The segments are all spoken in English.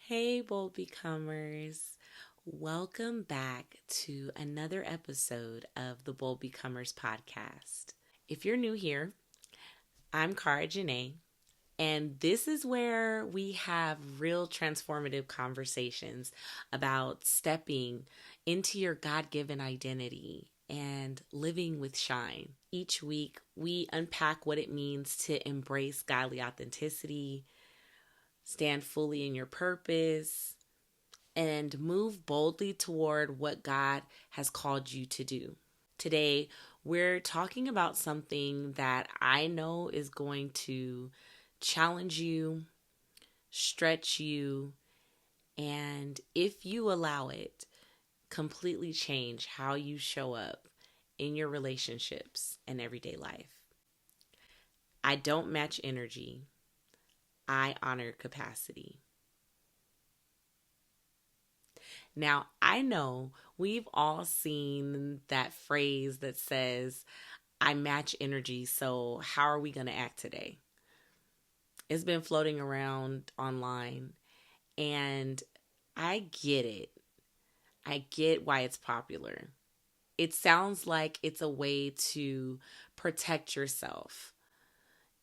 Hey, bold becomers. Welcome back to another episode of the Bold Becomers podcast. If you're new here, I'm Cara Janae, and this is where we have real transformative conversations about stepping into your God-given identity and living with shine. Each week, we unpack what it means to embrace godly authenticity, stand fully in your purpose, and move boldly toward what God has called you to do. Today, we're talking about something that I know is going to challenge you, stretch you, and if you allow it, completely change how you show up in your relationships and everyday life. I don't match energy. I honor capacity. Now, I know we've all seen that phrase that says, I match energy, so how are we going to act today? It's been floating around online, and I get it. I get why it's popular. It sounds like it's a way to protect yourself.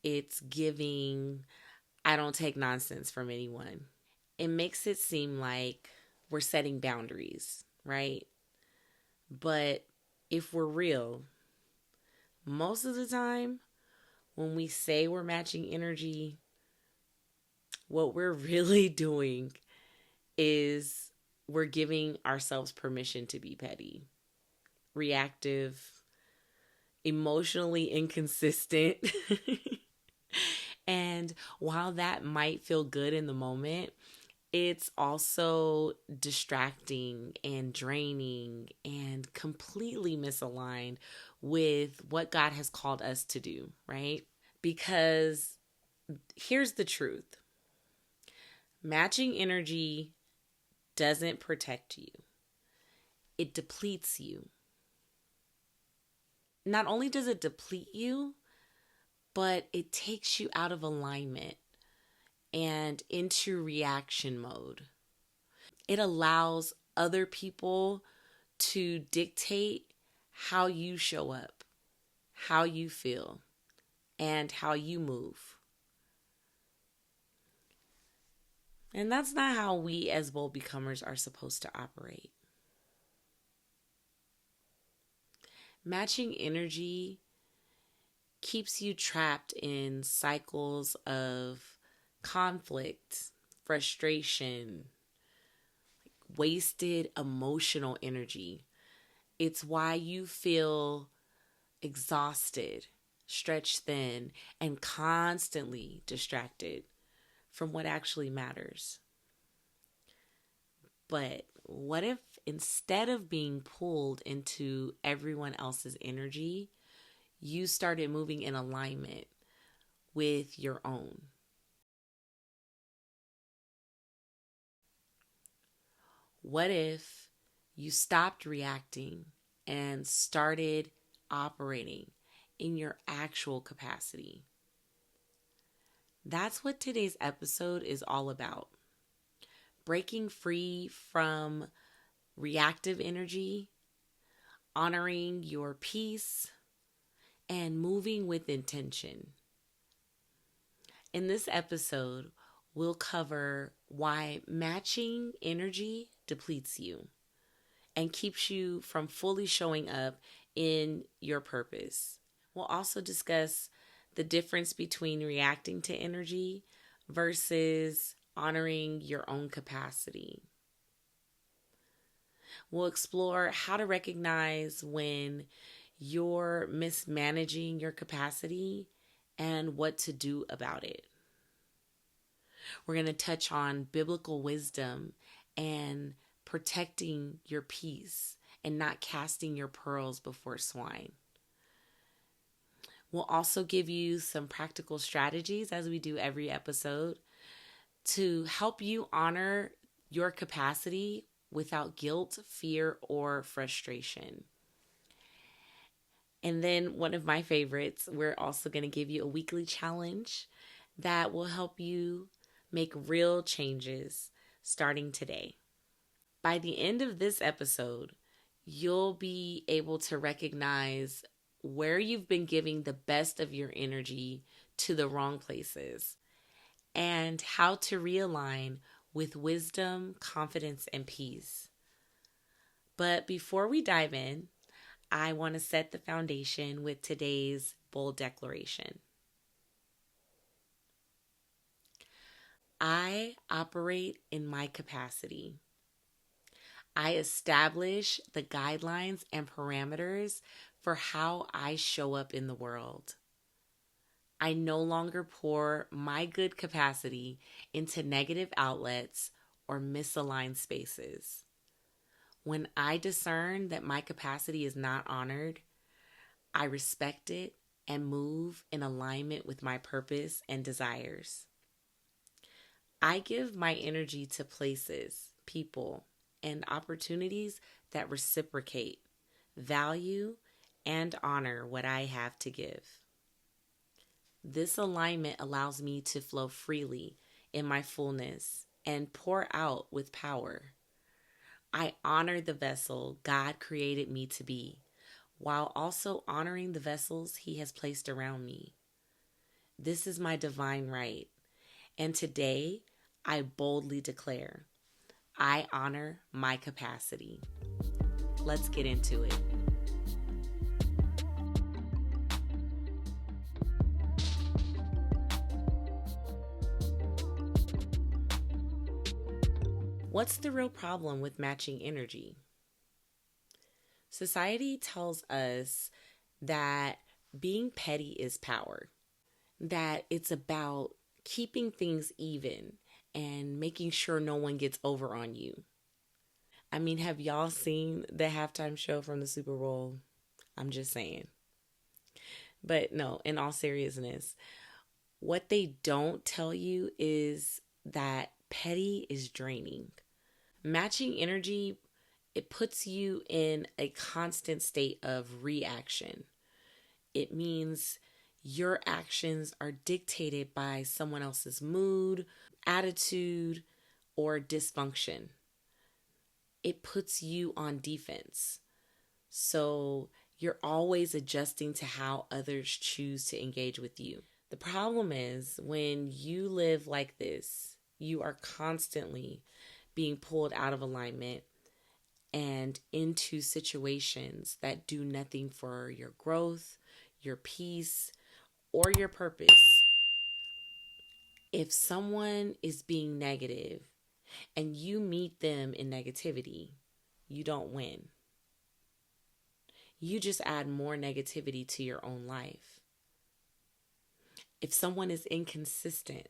It's giving, I don't take nonsense from anyone. It makes it seem like we're setting boundaries, right? But if we're real, most of the time when we say we're matching energy, what we're really doing is we're giving ourselves permission to be petty, reactive, emotionally inconsistent. And while that might feel good in the moment, it's also distracting and draining and completely misaligned with what God has called us to do, right? Because here's the truth. Matching energy doesn't protect you. It depletes you. Not only does it deplete you, but it takes you out of alignment and into reaction mode. It allows other people to dictate how you show up, how you feel, and how you move. And that's not how we as bold becomers are supposed to operate. Matching energy keeps you trapped in cycles of conflict, frustration, wasted emotional energy. It's why you feel exhausted, stretched thin, and constantly distracted from what actually matters. But what if instead of being pulled into everyone else's energy, you started moving in alignment with your own? What if you stopped reacting and started operating in your actual capacity? That's what today's episode is all about. Breaking free from reactive energy, honoring your peace, and moving with intention. In this episode, we'll cover why matching energy depletes you and keeps you from fully showing up in your purpose. We'll also discuss the difference between reacting to energy versus honoring your own capacity. We'll explore how to recognize when you're mismanaging your capacity and what to do about it. We're going to touch on biblical wisdom and protecting your peace and not casting your pearls before swine. We'll also give you some practical strategies, as we do every episode, to help you honor your capacity without guilt, fear, or frustration. And then one of my favorites, we're also going to give you a weekly challenge that will help you make real changes starting today. By the end of this episode, you'll be able to recognize where you've been giving the best of your energy to the wrong places and how to realign with wisdom, confidence, and peace. But before we dive in, I want to set the foundation with today's bold declaration. I operate in my capacity. I establish the guidelines and parameters for how I show up in the world. I no longer pour my good capacity into negative outlets or misaligned spaces. When I discern that my capacity is not honored, I respect it and move in alignment with my purpose and desires. I give my energy to places, people, and opportunities that reciprocate, value, and honor what I have to give. This alignment allows me to flow freely in my fullness and pour out with power. I honor the vessel God created me to be, while also honoring the vessels He has placed around me. This is my divine right, and today I boldly declare, I honor my capacity. Let's get into it. What's the real problem with matching energy? Society tells us that being petty is power, that it's about keeping things even and making sure no one gets over on you. I mean, have y'all seen the halftime show from the Super Bowl? I'm just saying. But no, in all seriousness, what they don't tell you is that petty is draining. Matching energy, it puts you in a constant state of reaction. It means your actions are dictated by someone else's mood, attitude, or dysfunction. It puts you on defense. So you're always adjusting to how others choose to engage with you. The problem is when you live like this, you are constantly being pulled out of alignment and into situations that do nothing for your growth, your peace, or your purpose. If someone is being negative and you meet them in negativity, you don't win. You just add more negativity to your own life. If someone is inconsistent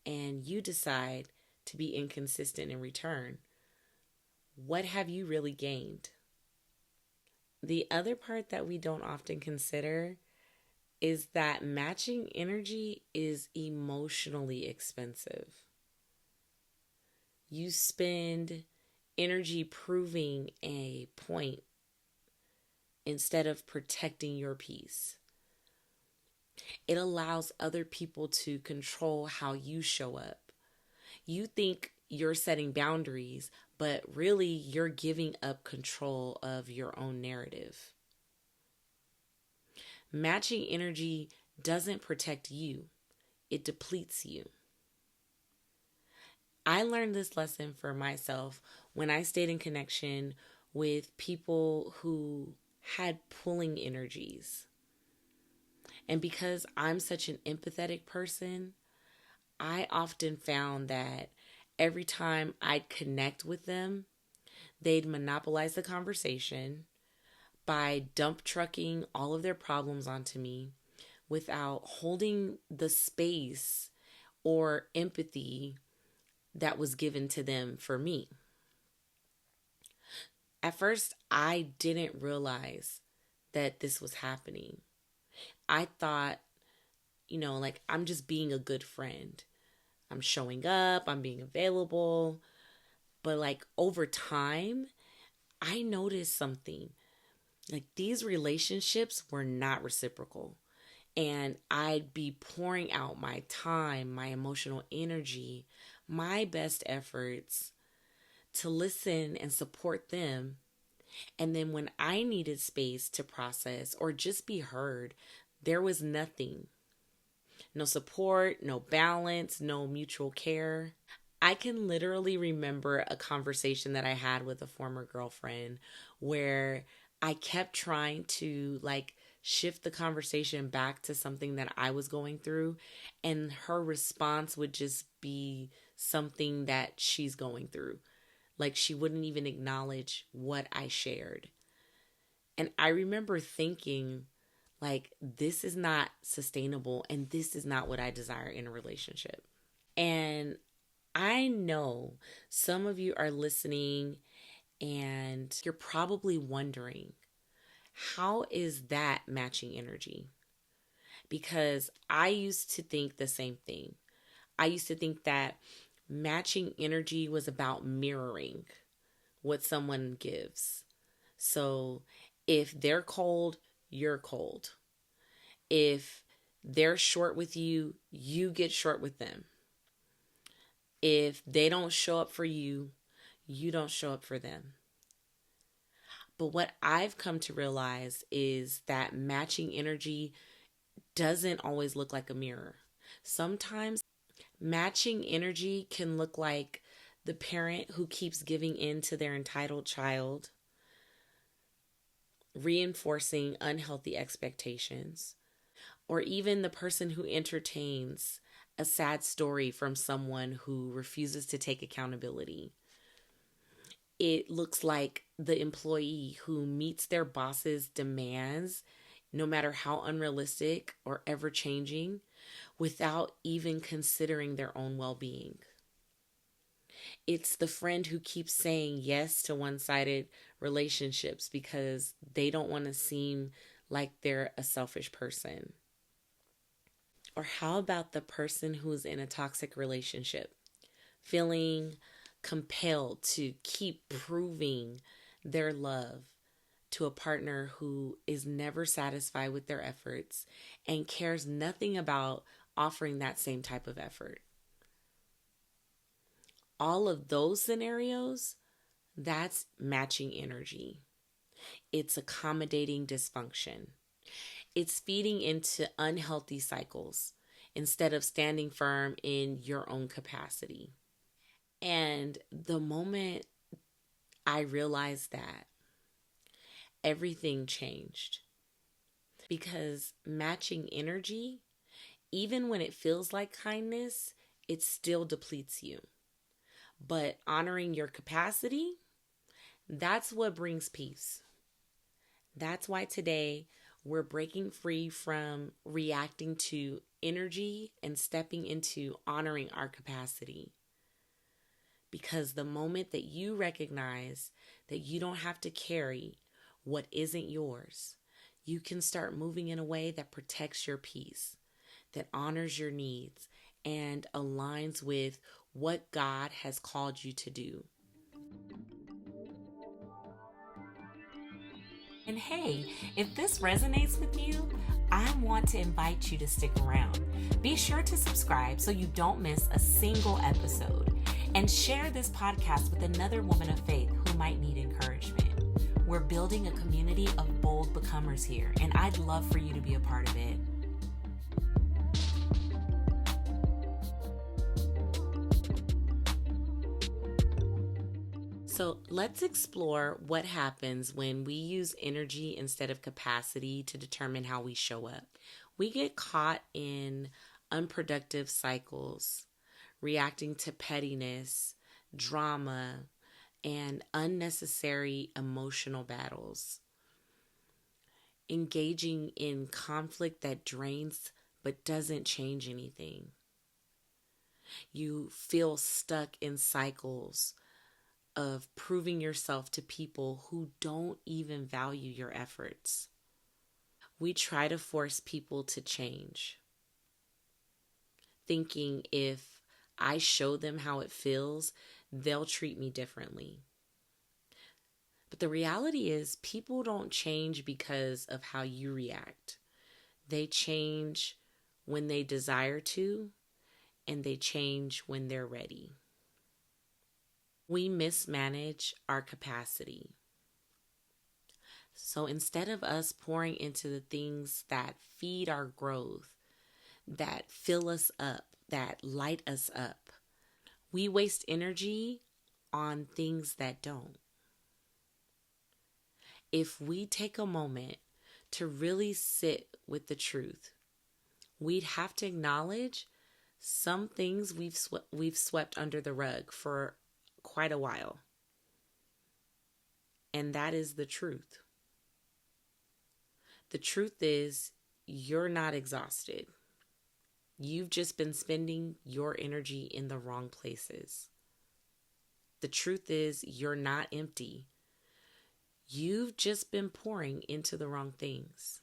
and you decide to be inconsistent in return, what have you really gained? The other part that we don't often consider is that matching energy is emotionally expensive. You spend energy proving a point instead of protecting your peace. It allows other people to control how you show up. You think you're setting boundaries, but really you're giving up control of your own narrative. Matching energy doesn't protect you, it depletes you. I learned this lesson for myself when I stayed in connection with people who had pulling energies. And because I'm such an empathetic person, I often found that every time I'd connect with them, they'd monopolize the conversation by dump trucking all of their problems onto me without holding the space or empathy that was given to them for me. At first, I didn't realize that this was happening. I thought, like I'm just being a good friend. I'm showing up, I'm being available. But like over time, I noticed something. Like these relationships were not reciprocal. And I'd be pouring out my time, my emotional energy, my best efforts to listen and support them. And then when I needed space to process or just be heard, there was nothing. No support, no balance, no mutual care. I can literally remember a conversation that I had with a former girlfriend where I kept trying to shift the conversation back to something that I was going through, and her response would just be something that she's going through. Like she wouldn't even acknowledge what I shared. And I remember thinking, this is not sustainable and this is not what I desire in a relationship. And I know some of you are listening and you're probably wondering, how is that matching energy? Because I used to think the same thing. I used to think that matching energy was about mirroring what someone gives. So if they're cold, you're cold. If they're short with you, you get short with them. If they don't show up for you, you don't show up for them. But what I've come to realize is that matching energy doesn't always look like a mirror. Sometimes matching energy can look like the parent who keeps giving in to their entitled child, reinforcing unhealthy expectations, or even the person who entertains a sad story from someone who refuses to take accountability. It looks like the employee who meets their boss's demands, no matter how unrealistic or ever changing, without even considering their own well-being. It's the friend who keeps saying yes to one-sided relationships because they don't want to seem like they're a selfish person. Or how about the person who's in a toxic relationship, feeling compelled to keep proving their love to a partner who is never satisfied with their efforts and cares nothing about offering that same type of effort? All of those scenarios, that's matching energy. It's accommodating dysfunction. It's feeding into unhealthy cycles instead of standing firm in your own capacity. And the moment I realized that, everything changed. Because matching energy, even when it feels like kindness, it still depletes you. But honoring your capacity, that's what brings peace. That's why today we're breaking free from reacting to energy and stepping into honoring our capacity. Because the moment that you recognize that you don't have to carry what isn't yours, you can start moving in a way that protects your peace, that honors your needs, and aligns with what God has called you to do. And hey, if this resonates with you, I want to invite you to stick around. Be sure to subscribe so you don't miss a single episode. And share this podcast with another woman of faith who might need encouragement. We're building a community of bold becomers here, and I'd love for you to be a part of it. So let's explore what happens when we use energy instead of capacity to determine how we show up. We get caught in unproductive cycles, reacting to pettiness, drama, and unnecessary emotional battles. Engaging in conflict that drains but doesn't change anything. You feel stuck in cycles of proving yourself to people who don't even value your efforts. We try to force people to change, thinking if I show them how it feels, they'll treat me differently. But the reality is, people don't change because of how you react. They change when they desire to and they change when they're ready. We mismanage our capacity. So instead of us pouring into the things that feed our growth, that fill us up, that light us up, we waste energy on things that don't. If we take a moment to really sit with the truth, we'd have to acknowledge some things we've swept under the rug for quite a while. And that is the truth. The truth is, you're not exhausted. You've just been spending your energy in the wrong places. The truth is, you're not empty. You've just been pouring into the wrong things.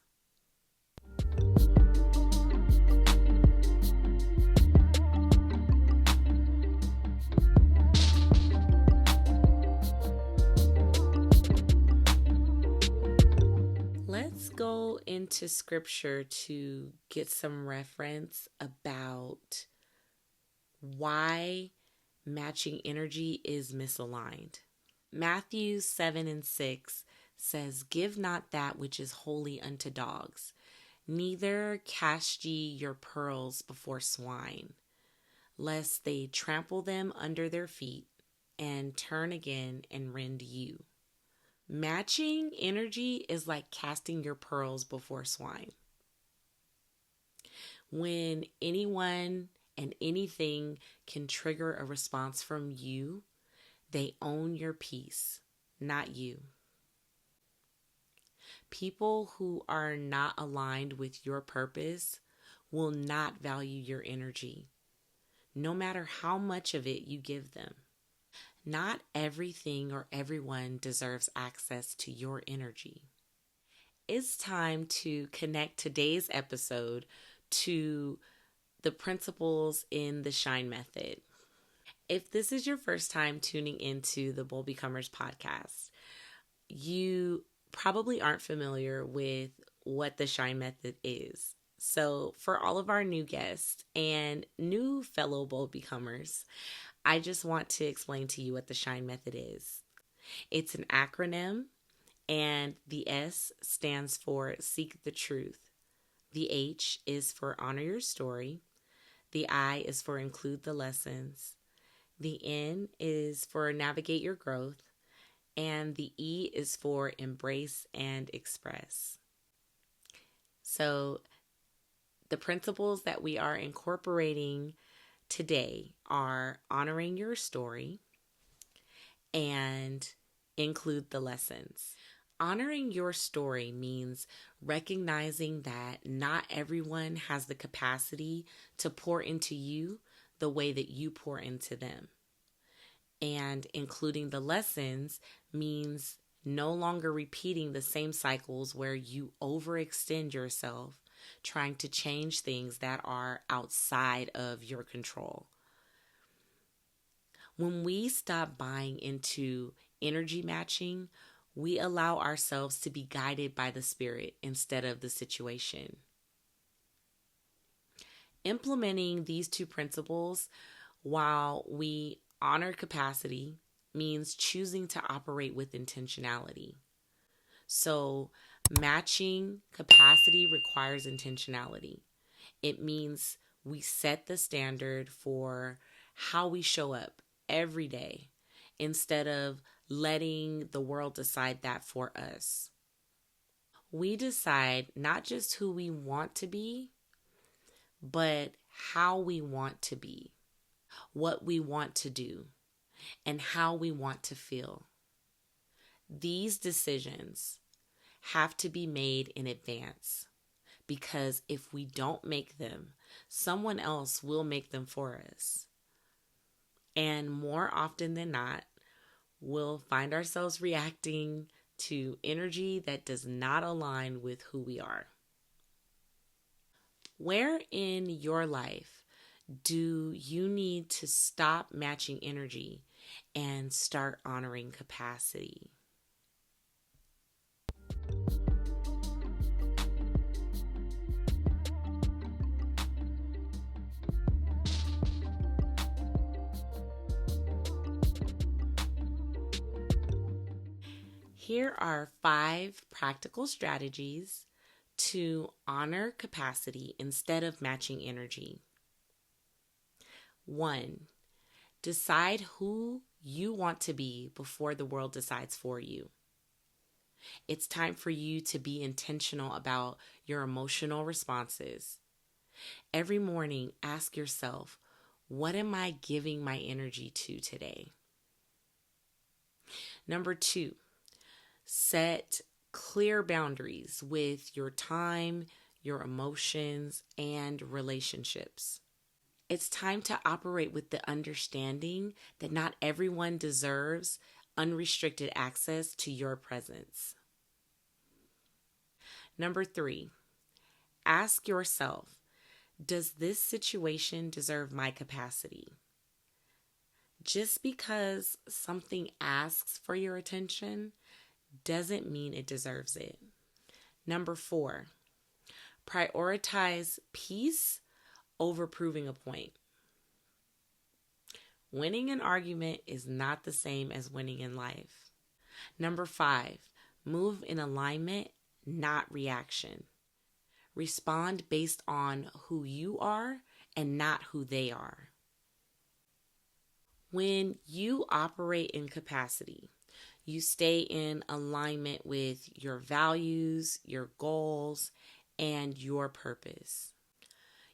Let's go into scripture to get some reference about why matching energy is misaligned. Matthew 7:6 says, "Give not that which is holy unto dogs, neither cast ye your pearls before swine, lest they trample them under their feet, and turn again and rend you." Matching energy is like casting your pearls before swine. When anyone and anything can trigger a response from you, they own your peace, not you. People who are not aligned with your purpose will not value your energy, no matter how much of it you give them. Not everything or everyone deserves access to your energy. It's time to connect today's episode to the principles in the Shine Method. If this is your first time tuning into the Bold Becomers podcast, you probably aren't familiar with what the Shine Method is. So for all of our new guests and new fellow Bold Becomers, I just want to explain to you what the Shine Method is. It's an acronym, and the S stands for Seek the Truth. The H is for Honor Your Story. The I is for Include the Lessons. The N is for Navigate Your Growth. And the E is for Embrace and Express. So the principles that we are incorporating today are honoring your story and include the lessons. Honoring your story means recognizing that not everyone has the capacity to pour into you the way that you pour into them. And including the lessons means no longer repeating the same cycles where you overextend yourself trying to change things that are outside of your control. When we stop buying into energy matching, we allow ourselves to be guided by the Spirit instead of the situation. Implementing these two principles while we honor capacity means choosing to operate with intentionality. So matching capacity requires intentionality. It means we set the standard for how we show up every day instead of letting the world decide that for us. We decide not just who we want to be, but how we want to be, what we want to do, and how we want to feel. These decisions have to be made in advance, because if we don't make them, someone else will make them for us. And more often than not, we'll find ourselves reacting to energy that does not align with who we are. Where in your life do you need to stop matching energy and start honoring capacity? Here are 5 practical strategies to honor capacity instead of matching energy. 1. Decide who you want to be before the world decides for you. It's time for you to be intentional about your emotional responses. Every morning, ask yourself, what am I giving my energy to today? Number 2, set clear boundaries with your time, your emotions, and relationships. It's time to operate with the understanding that not everyone deserves unrestricted access to your presence. Number 3, ask yourself, does this situation deserve my capacity? Just because something asks for your attention doesn't mean it deserves it. Number 4, prioritize peace over proving a point. Winning an argument is not the same as winning in life. Number 5, move in alignment, not reaction. Respond based on who you are and not who they are. When you operate in capacity, you stay in alignment with your values, your goals, and your purpose.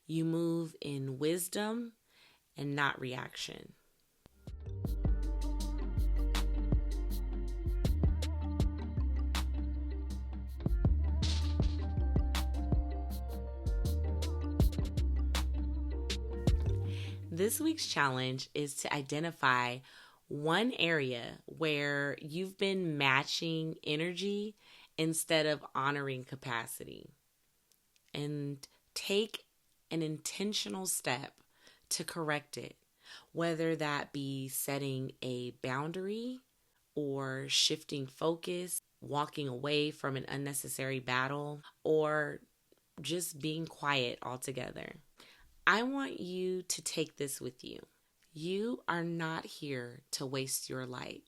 You move in wisdom and not reaction. This week's challenge is to identify one area where you've been matching energy instead of honoring capacity, and take an intentional step to correct it, whether that be setting a boundary or shifting focus, walking away from an unnecessary battle, or just being quiet altogether. I want you to take this with you. You are not here to waste your light.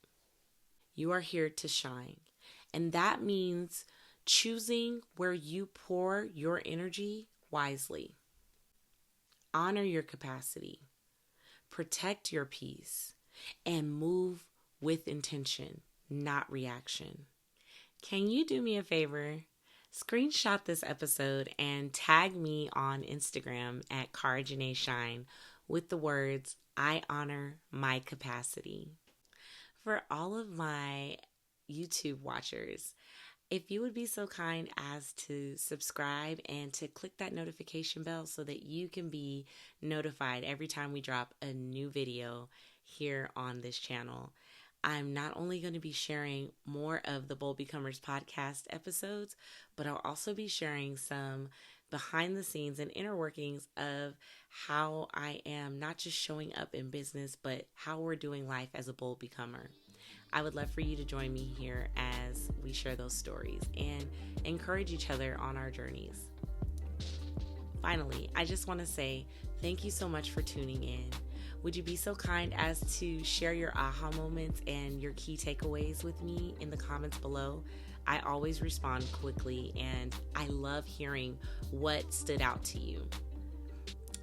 You are here to shine. And that means choosing where you pour your energy wisely. Honor your capacity. Protect your peace. And move with intention, not reaction. Can you do me a favor? Screenshot this episode and tag me on Instagram at CaraJanaeShine with the words, I honor my capacity. For all of my YouTube watchers, if you would be so kind as to subscribe and to click that notification bell so that you can be notified every time we drop a new video here on this channel. I'm not only going to be sharing more of the Bold Becomers podcast episodes, but I'll also be sharing some behind the scenes and inner workings of how I am not just showing up in business, but how we're doing life as a bold becomer. I would love for you to join me here as we share those stories and encourage each other on our journeys. Finally, I just want to say thank you so much for tuning in. Would you be so kind as to share your aha moments and your key takeaways with me in the comments below? I always respond quickly, and I love hearing what stood out to you.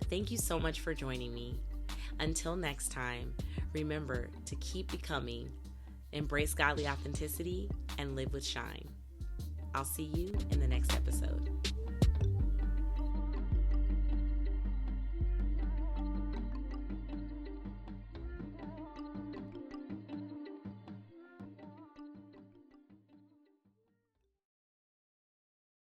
Thank you so much for joining me. Until next time, remember to keep becoming, embrace godly authenticity, and live with shine. I'll see you in the next episode.